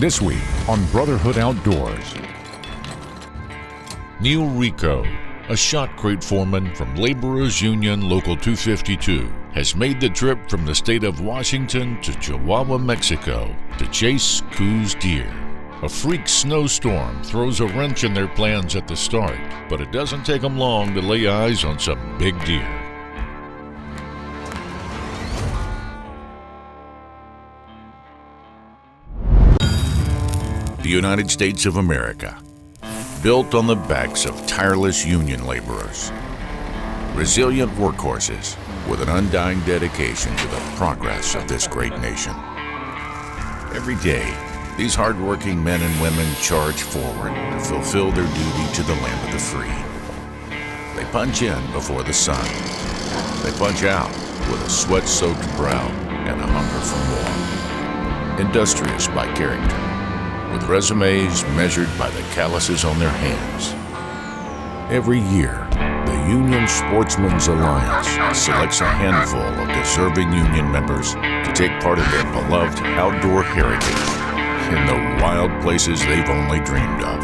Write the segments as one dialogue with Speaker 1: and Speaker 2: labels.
Speaker 1: This week on Brotherhood Outdoors. Neil Rico, a shot crate foreman from Laborers Union Local 252, has made the trip from the state of Washington to Chihuahua, Mexico to chase Coues deer. A freak snowstorm throws a wrench in their plans at the start, but it doesn't take them long to lay eyes on some big deer. The United States of America, built on the backs of tireless union laborers, resilient workhorses with an undying dedication to the progress of this great nation. Every day, these hard-working men and women charge forward to fulfill their duty to the land of the free. They punch in before the sun. They punch out with a sweat-soaked brow and a hunger for more. Industrious by character, with resumes measured by the calluses on their hands. Every year, the Union Sportsmen's Alliance selects a handful of deserving union members to take part of their beloved outdoor heritage in the wild places they've only dreamed of.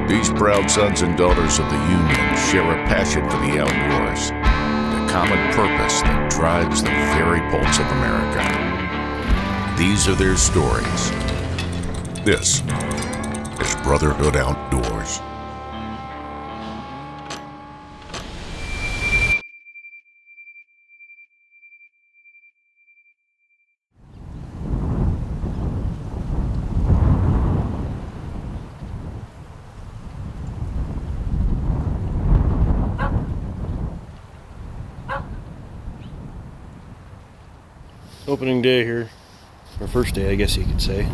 Speaker 1: These proud sons and daughters of the Union share a passion for the outdoors, the common purpose that drives the very pulse of America. These are their stories. This is Brotherhood Outdoors.
Speaker 2: Opening day here, or first day I guess you could say,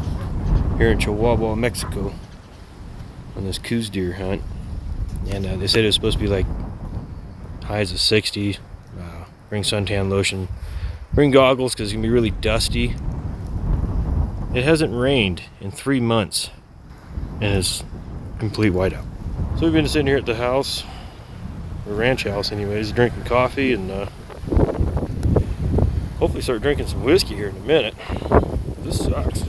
Speaker 2: here in Chihuahua, Mexico, on this Coues deer hunt. And they said it was supposed to be like highs of 60. Bring suntan lotion, bring goggles because it's gonna be really dusty. It hasn't rained in 3 months and it's complete whiteout. So we've been sitting here at the house, or ranch house anyways, drinking coffee and hopefully start drinking some whiskey here in a minute. This sucks.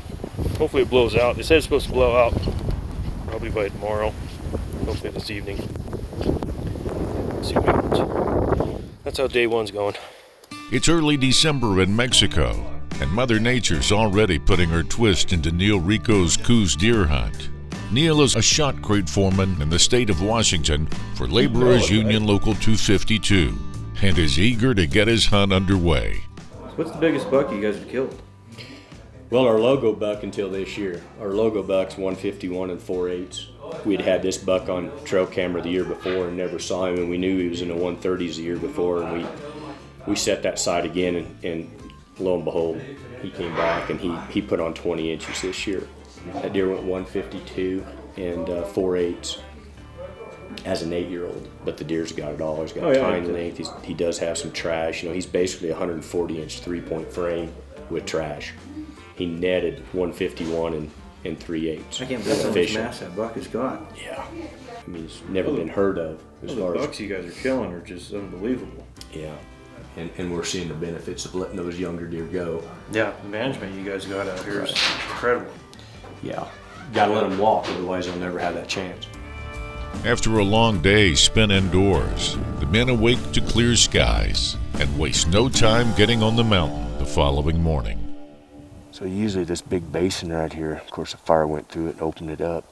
Speaker 2: Hopefully it blows out. They said it's supposed to blow out probably by tomorrow. Hopefully this evening. Let's see what happens. That's how day one's going.
Speaker 1: It's early December in Mexico, and Mother Nature's already putting her twist into Neil Rico's Coues deer hunt. Neil is a shot crate foreman in the state of Washington for Laborers Union Local 252 and is eager to get his hunt underway.
Speaker 2: What's the biggest buck you guys have killed?
Speaker 3: Well, our logo buck until this year. Our logo buck's 151 and 4/8. We'd had this buck on trail camera the year before and never saw him, and we knew he was in the 130s the year before, and we set that sight again, and lo and behold, he came back and he put on 20 inches this year. That deer went 152 and 4/8 as an 8-year-old, but the deer's got it all. He's got tine length. He does have some trash. You know, he's basically a 140-inch 3-point frame with trash. He netted 151 and 3/8.
Speaker 4: I can't believe how much mass that buck has got.
Speaker 3: Yeah, I mean, it's never been heard of as far
Speaker 2: The
Speaker 3: as
Speaker 2: bucks you guys are killing are just unbelievable.
Speaker 3: yeah, and we're seeing the benefits of letting those younger deer go.
Speaker 2: Yeah, the management you guys got out here is incredible.
Speaker 3: Yeah, gotta let them walk, otherwise they'll never have that chance.
Speaker 1: After a long day spent indoors, the men awake to clear skies and waste no time getting on the mountain the following morning.
Speaker 5: So usually this big basin right here, of course a fire went through it and opened it up.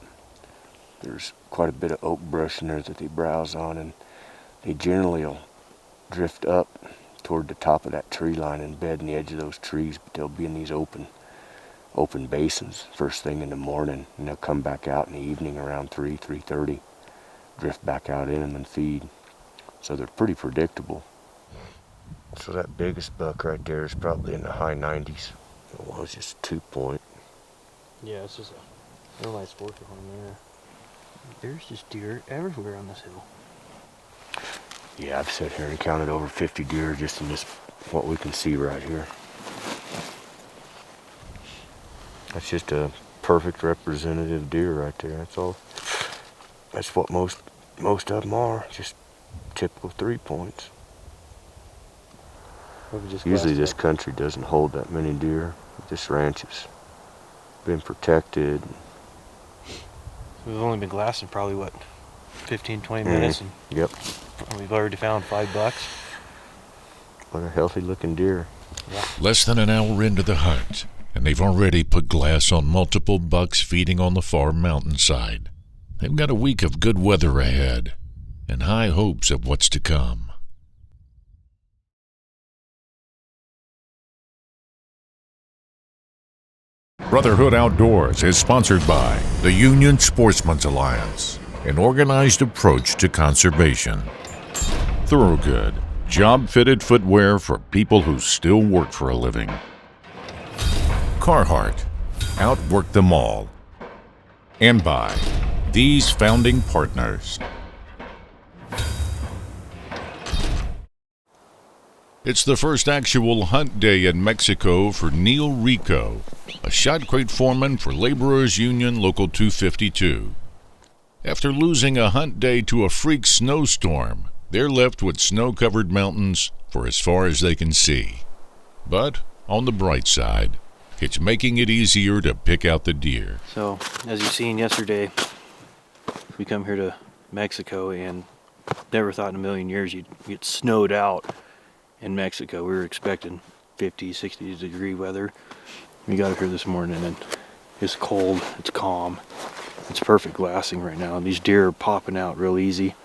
Speaker 5: There's quite a bit of oak brush in there that they browse on, and they generally will drift up toward the top of that tree line and bed in the edge of those trees, but they'll be in these open basins first thing in the morning, and they'll come back out in the evening around 3:30, drift back out in them and feed. So they're pretty predictable. So that biggest buck right there is probably in the high 90s. It was just 2-point.
Speaker 2: Yeah, it's just a real nice fork on there. There's just deer everywhere on this hill.
Speaker 5: Yeah, I've sat here and counted over 50 deer just in this, what we can see right here. That's just a perfect representative deer right there. That's all. That's what most of them are, just typical 3-points. Usually this country doesn't hold that many deer. This ranch is been protected.
Speaker 2: We've only been glassing probably, what, 15, 20 minutes? And
Speaker 5: Yep.
Speaker 2: we've already found 5 bucks.
Speaker 5: What a healthy looking deer.
Speaker 2: Yeah.
Speaker 1: Less than an hour into the hunt, and they've already put glass on multiple bucks feeding on the far mountainside. They've got a week of good weather ahead, and high hopes of what's to come. Brotherhood Outdoors is sponsored by the Union Sportsman's Alliance, an organized approach to conservation. Thorogood, job-fitted footwear for people who still work for a living. Carhartt, outwork them all. And by these founding partners. It's the first actual hunt day in Mexico for Neil Rico, a shot crate foreman for Laborers Union Local 252. After losing a hunt day to a freak snowstorm, they're left with snow-covered mountains for as far as they can see. But on the bright side, it's making it easier to pick out the deer.
Speaker 2: So, as you've seen yesterday, we come here to Mexico and never thought in a million years you'd get snowed out in Mexico. We were expecting 50, 60 degree weather. We got up here this morning and it's cold, it's calm, it's perfect glassing right now. And these deer are popping out real easy.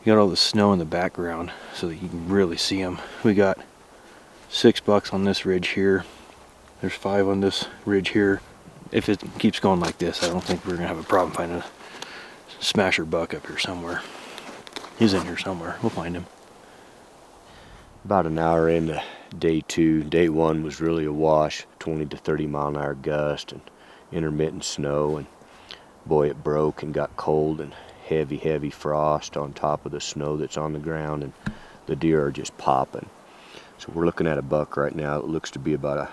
Speaker 2: You got all the snow in the background so that you can really see them. We got 6 bucks on this ridge here. There's 5 on this ridge here. If it keeps going like this, I don't think we're gonna have a problem finding a smasher buck up here somewhere. He's in here somewhere. We'll find him.
Speaker 5: About an hour into day 2. Day 1 was really a wash, 20 to 30 mile an hour gust and intermittent snow, and boy, it broke and got cold and heavy frost on top of the snow that's on the ground, and the deer are just popping. So we're looking at a buck right now. It looks to be about a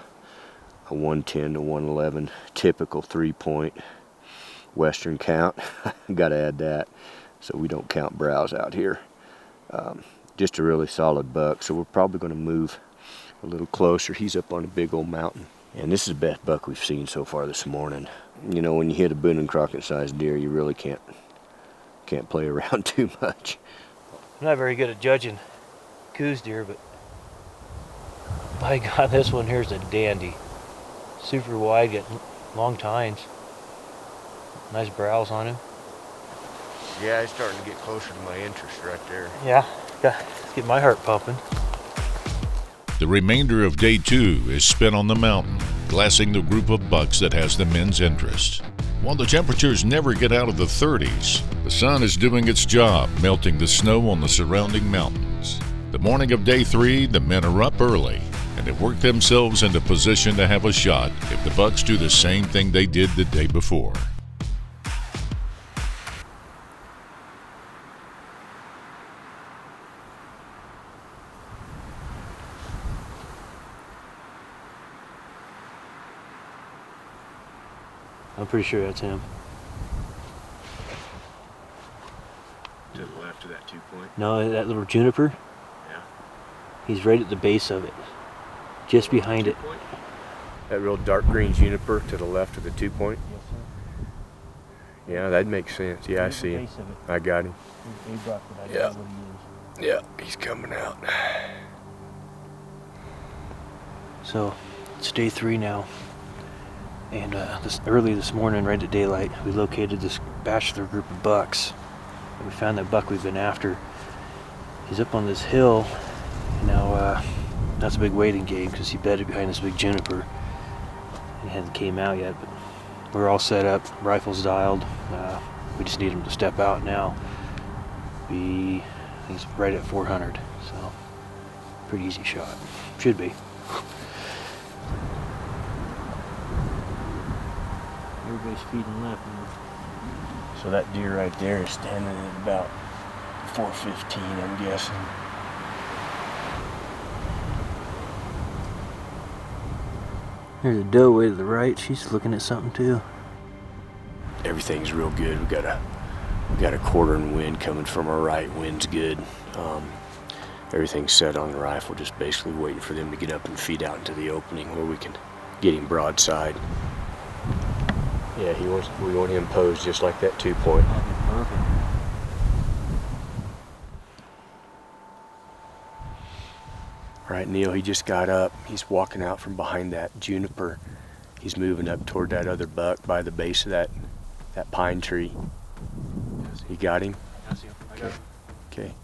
Speaker 5: 110 to 111 typical 3-point western count. Got to add that so we don't count browse out here. Just a really solid buck, so we're probably going to move a little closer. He's up on a big old mountain, and this is the best buck we've seen so far this morning. You know, when you hit a Boone and Crockett sized deer, you really can't play around too much.
Speaker 2: I'm not very good at judging Coues deer, but by God, this one here's a dandy. Super wide, got long tines. Nice brows on him.
Speaker 5: Yeah, he's starting to get closer to my interest right there.
Speaker 2: Yeah, let's get my heart pumping.
Speaker 1: The remainder of day 2 is spent on the mountain, glassing the group of bucks that has the men's interest. While the temperatures never get out of the 30s, the sun is doing its job, melting the snow on the surrounding mountains. The morning of day 3, the men are up early, and have worked themselves into position to have a shot if the bucks do the same thing they did the day before.
Speaker 2: I'm pretty sure that's him.
Speaker 5: To the left of that 2-point?
Speaker 2: No, that little juniper?
Speaker 5: Yeah.
Speaker 2: He's right at the base of it. Just behind it.
Speaker 5: That real dark green juniper to the left of the 2-point?
Speaker 2: Yes, sir.
Speaker 5: Yeah, that makes sense. Yeah, I see him. I got him. Yeah. Yeah, he's coming out.
Speaker 2: So, it's day 3 now. And early this morning, right at daylight, we located this bachelor group of bucks. And we found that buck we've been after. He's up on this hill. Now, that's a big waiting game because he bedded behind this big juniper. He hasn't came out yet, but we're all set up, rifles dialed. We just need him to step out now. He's right at 400, so pretty easy shot. Should be. Everybody's feeding left now.
Speaker 5: So that deer right there is standing at about 415, I'm guessing.
Speaker 2: There's a doe way to the right. She's looking at something too.
Speaker 5: Everything's real good. We got a quartering wind coming from our right. Wind's good. Everything's set on the rifle. Just basically waiting for them to get up and feed out into the opening where we can get him broadside. Yeah, we want him posed just like that 2-point.
Speaker 2: Perfect.
Speaker 5: All right, Neil, he just got up. He's walking out from behind that juniper. He's moving up toward that other buck by the base of that pine tree. You got him?
Speaker 2: I got him.
Speaker 5: Okay.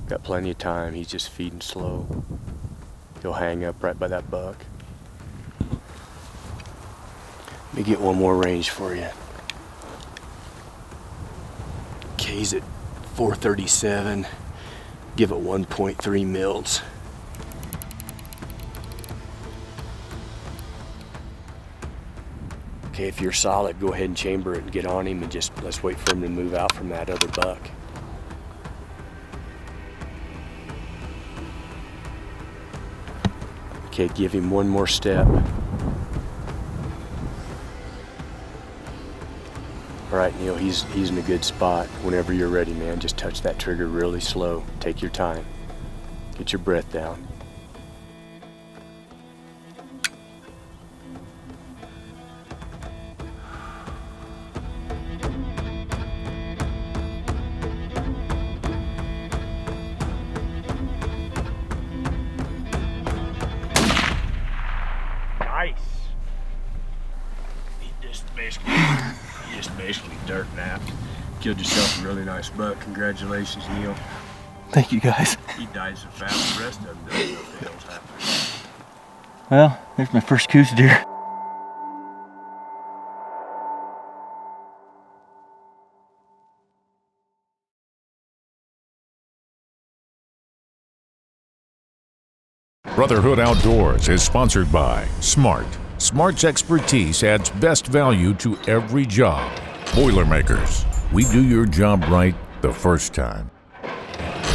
Speaker 5: Got plenty of time. He's just feeding slow. He'll hang up right by that buck. Let me get one more range for you. Okay, he's at 437. Give it 1.3 mils. Okay, if you're solid, go ahead and chamber it and get on him, and just let's wait for him to move out from that other buck. Okay, give him one more step. All right, Neil, he's in a good spot. Whenever you're ready, man, just touch that trigger really slow. Take your time. Get your breath down.
Speaker 2: Nice.
Speaker 5: He just basically dirt napped. Killed yourself a really nice buck. Congratulations, Neil.
Speaker 4: Thank you, guys.
Speaker 5: He died so fast, the rest of them don't know what the hell's happening.
Speaker 4: Well, there's my first Coues deer.
Speaker 1: Brotherhood Outdoors is sponsored by Smart. Smart's expertise adds best value to every job. Boilermakers, we do your job right the first time.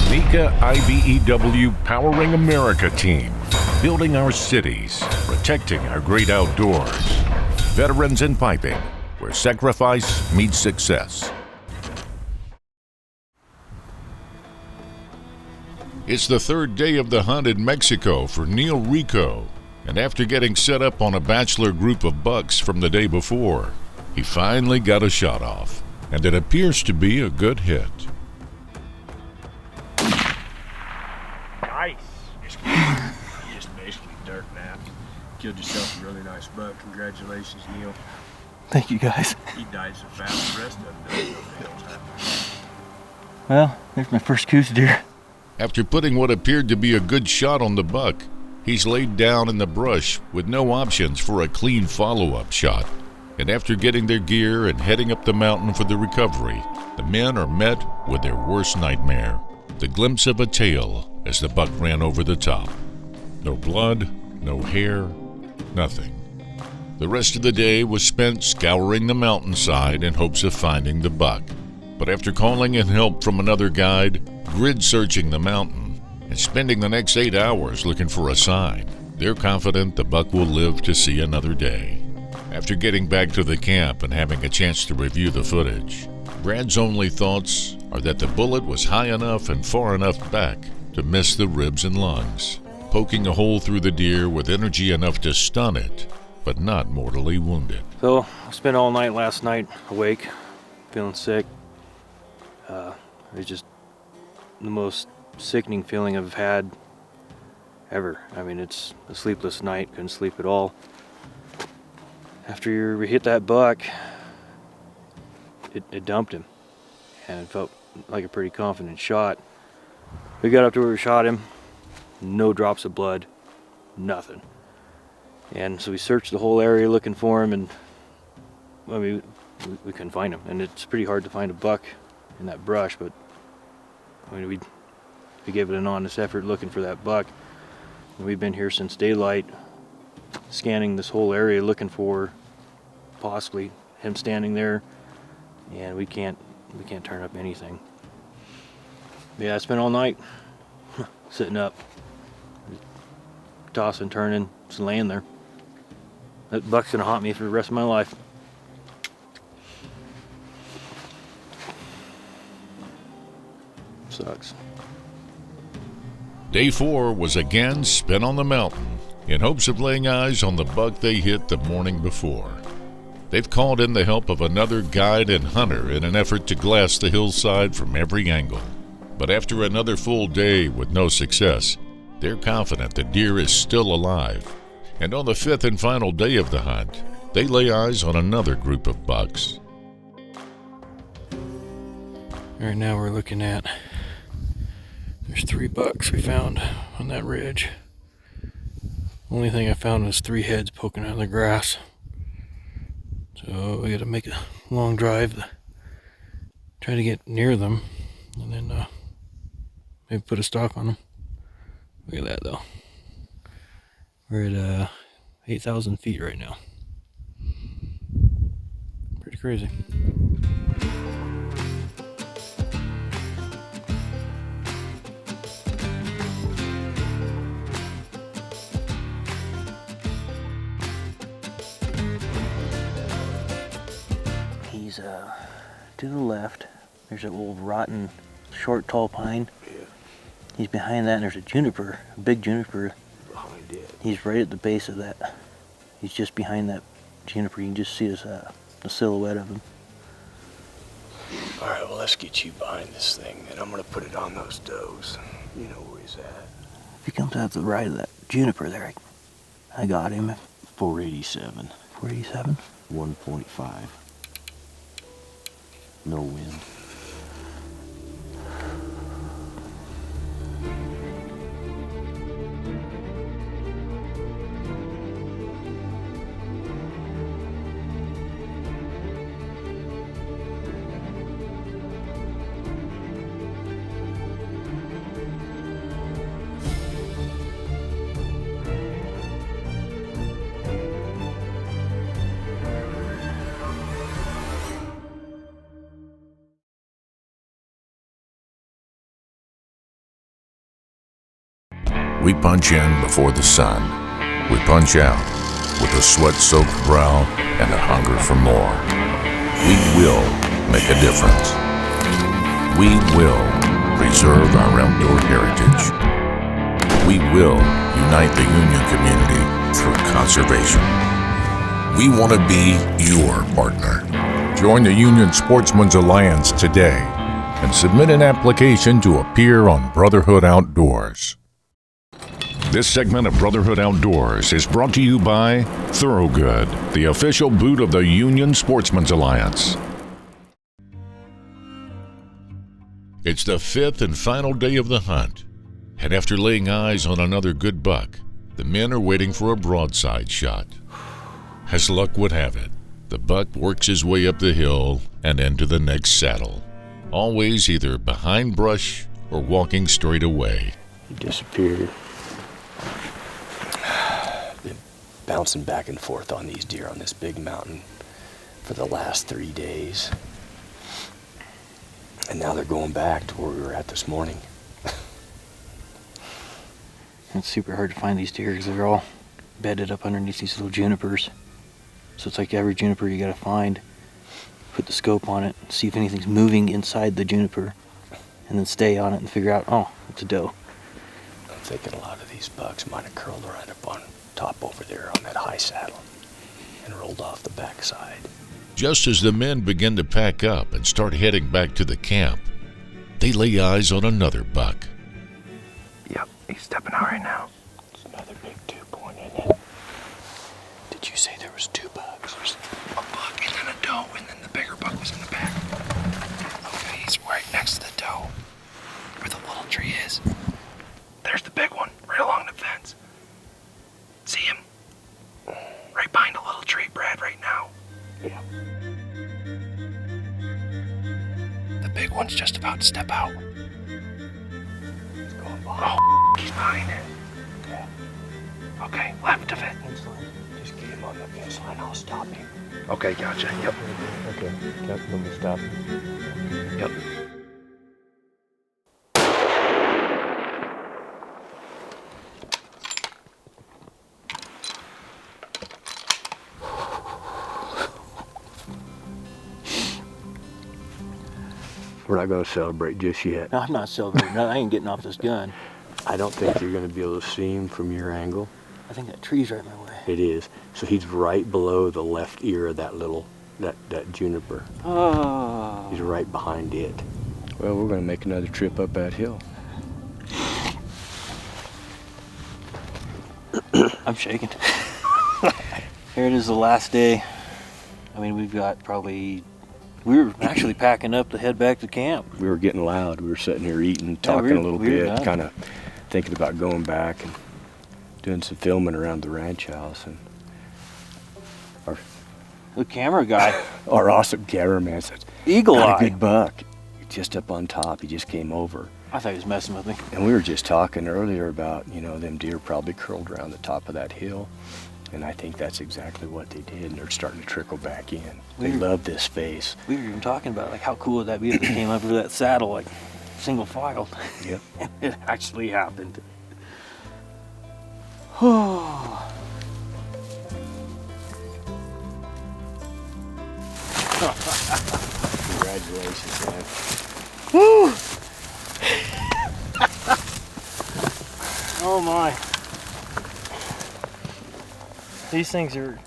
Speaker 1: Mika IBEW Powering America team, building our cities, protecting our great outdoors. Veterans in Piping, where sacrifice meets success. It's the third day of the hunt in Mexico for Neil Rico, and after getting set up on a bachelor group of bucks from the day before, he finally got a shot off, and it appears to be a good hit.
Speaker 2: Nice.
Speaker 5: He just basically dirt napped. Killed yourself a really nice buck. Congratulations, Neil.
Speaker 4: Thank you, guys.
Speaker 5: He died so fast, the rest of them don't know what the hell's happening.
Speaker 4: Well, there's my first Coues deer.
Speaker 1: After putting what appeared to be a good shot on the buck, he's laid down in the brush with no options for a clean follow-up shot. And after getting their gear and heading up the mountain for the recovery, the men are met with their worst nightmare, the glimpse of a tail as the buck ran over the top. No blood, no hair, nothing. The rest of the day was spent scouring the mountainside in hopes of finding the buck. But after calling in help from another guide, grid searching the mountain, and spending the next 8 hours looking for a sign, they're confident the buck will live to see another day. After getting back to the camp and having a chance to review the footage, Brad's only thoughts are that the bullet was high enough and far enough back to miss the ribs and lungs, poking a hole through the deer with energy enough to stun it, but not mortally wound it.
Speaker 2: So I spent all night last night awake, feeling sick. It was just the most sickening feeling I've had ever. I mean, it's a sleepless night, couldn't sleep at all. After we hit that buck, it dumped him, and it felt like a pretty confident shot. We got up to where we shot him, no drops of blood, nothing. And so we searched the whole area looking for him, and I mean, we couldn't find him. And it's pretty hard to find a buck in that brush, but I mean, we gave it an honest effort looking for that buck. And we've been here since daylight, scanning this whole area looking for possibly him standing there, and we can't turn up anything. Yeah, I spent all night sitting up, tossing, turning, just laying there. That buck's gonna haunt me for the rest of my life. Sucks.
Speaker 1: Day 4 was again spent on the mountain in hopes of laying eyes on the buck they hit the morning before. They've called in the help of another guide and hunter in an effort to glass the hillside from every angle. But after another full day with no success, they're confident the deer is still alive. And on the 5th and final day of the hunt, they lay eyes on another group of bucks.
Speaker 2: Right now we're looking at, there's 3 bucks we found on that ridge. Only thing I found was 3 heads poking out of the grass. So we gotta make a long drive, try to get near them, and then maybe put a stalk on them. Look at that though. We're at 8,000 feet right now. Pretty crazy.
Speaker 4: He's to the left. There's an old rotten, short, tall pine.
Speaker 5: Yeah.
Speaker 4: He's behind that, and there's a juniper, a big juniper.
Speaker 5: Behind it.
Speaker 4: He's right at the base of that. He's just behind that juniper. You can just see his the silhouette of him.
Speaker 5: All right, well, let's get you behind this thing, and I'm gonna put it on those does. You know where he's at.
Speaker 4: If he comes out to the right of that juniper there, I got him.
Speaker 6: 487.
Speaker 4: 487.
Speaker 6: 1.5. No wind.
Speaker 1: We punch in before the sun. We punch out with a sweat-soaked brow and a hunger for more. We will make a difference. We will preserve our outdoor heritage. We will unite the Union community through conservation. We want to be your partner. Join the Union Sportsman's Alliance today and submit an application to appear on Brotherhood Outdoors. This segment of Brotherhood Outdoors is brought to you by Thorogood, the official boot of the Union Sportsman's Alliance. It's the 5th and final day of the hunt, and after laying eyes on another good buck, the men are waiting for a broadside shot. As luck would have it, the buck works his way up the hill and into the next saddle, always either behind brush or walking straight away.
Speaker 5: He disappeared. Been bouncing back and forth on these deer on this big mountain for the last 3 days. And now they're going back to where we were at this morning.
Speaker 4: It's super hard to find these deer because they're all bedded up underneath these little junipers. So it's like every juniper you gotta find, put the scope on it, see if anything's moving inside the juniper, and then stay on it and figure out, oh, it's a doe.
Speaker 5: I'm thinking a lot of these bucks might have curled right up on top over there on that high saddle and rolled off the backside.
Speaker 1: Just as the men begin to pack up and start heading back to the camp, they lay eyes on another buck.
Speaker 5: Yep, he's stepping out right now. It's another big 2-point, isn't it? Did you say there was 2 bucks? There's a buck and then a doe, and then the bigger buck was in the back. Okay, he's right next to the doe, where the little tree is. There's the big one, right along the fence. See him? Right behind a little tree, Brad, right now. Yeah. The big one's just about to step out. He's going behind. Oh, he's behind it. Okay. Okay, left of it. Just get him on the fence line, I'll stop him. Okay, gotcha. Yep.
Speaker 2: Okay, let me stop.
Speaker 5: Yep. We're not going to celebrate just yet.
Speaker 4: No, I'm not celebrating. No, I ain't getting off this gun.
Speaker 5: I don't think you're going to be able to see him from your angle.
Speaker 4: I think that tree's right in my way.
Speaker 3: It is. So he's right below the left ear of that little, that juniper.
Speaker 4: Oh.
Speaker 3: He's right behind it. Well, we're gonna make another trip up that hill.
Speaker 4: I'm shaking. Here it is, the last day. I mean, we've got probably, we were actually packing up to head back to camp.
Speaker 3: We were getting loud. We were sitting here eating, talking a little bit, kind of thinking about going back and doing some filming around the ranch house. And
Speaker 4: The camera guy,
Speaker 3: our awesome cameraman said,
Speaker 4: Eagle
Speaker 3: "Got
Speaker 4: Eye.
Speaker 3: a good buck." Just up on top, he just came over.
Speaker 4: I thought he was messing with me.
Speaker 3: And we were just talking earlier about, you know, them deer probably curled around the top of that hill. And I think that's exactly what they did, and they're starting to trickle back in. They love this space.
Speaker 4: We were even talking about, like, how cool would that be if they came over that saddle, like, single file.
Speaker 3: Yep.
Speaker 4: It actually happened.
Speaker 3: Congratulations, man.
Speaker 4: Woo! Oh my. These things are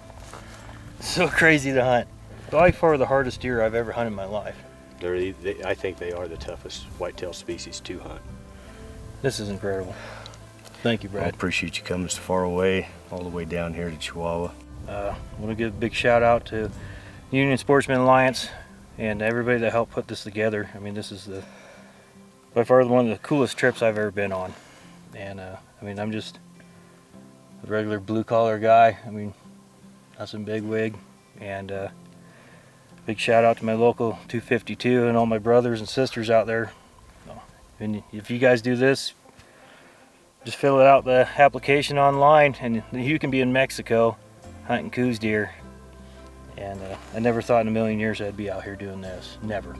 Speaker 4: so crazy to hunt. By far the hardest deer I've ever hunted in my life.
Speaker 3: I think they are the toughest whitetail species to hunt.
Speaker 2: This is incredible. Thank you,
Speaker 3: I
Speaker 2: Brad.
Speaker 3: appreciate you coming so far away, all the way down here to Chihuahua.
Speaker 2: I want to give a big shout out to the Union Sportsman Alliance and everybody that helped put this together. I mean, this is by far one of the coolest trips I've ever been on. And I mean, I'm just a regular blue collar guy. I mean, not some big wig. And big shout out to my local 252 and all my brothers and sisters out there. And if you guys do this, just fill it out the application online, and you can be in Mexico hunting Coues deer. And I never thought in a million years I'd be out here doing this. Never.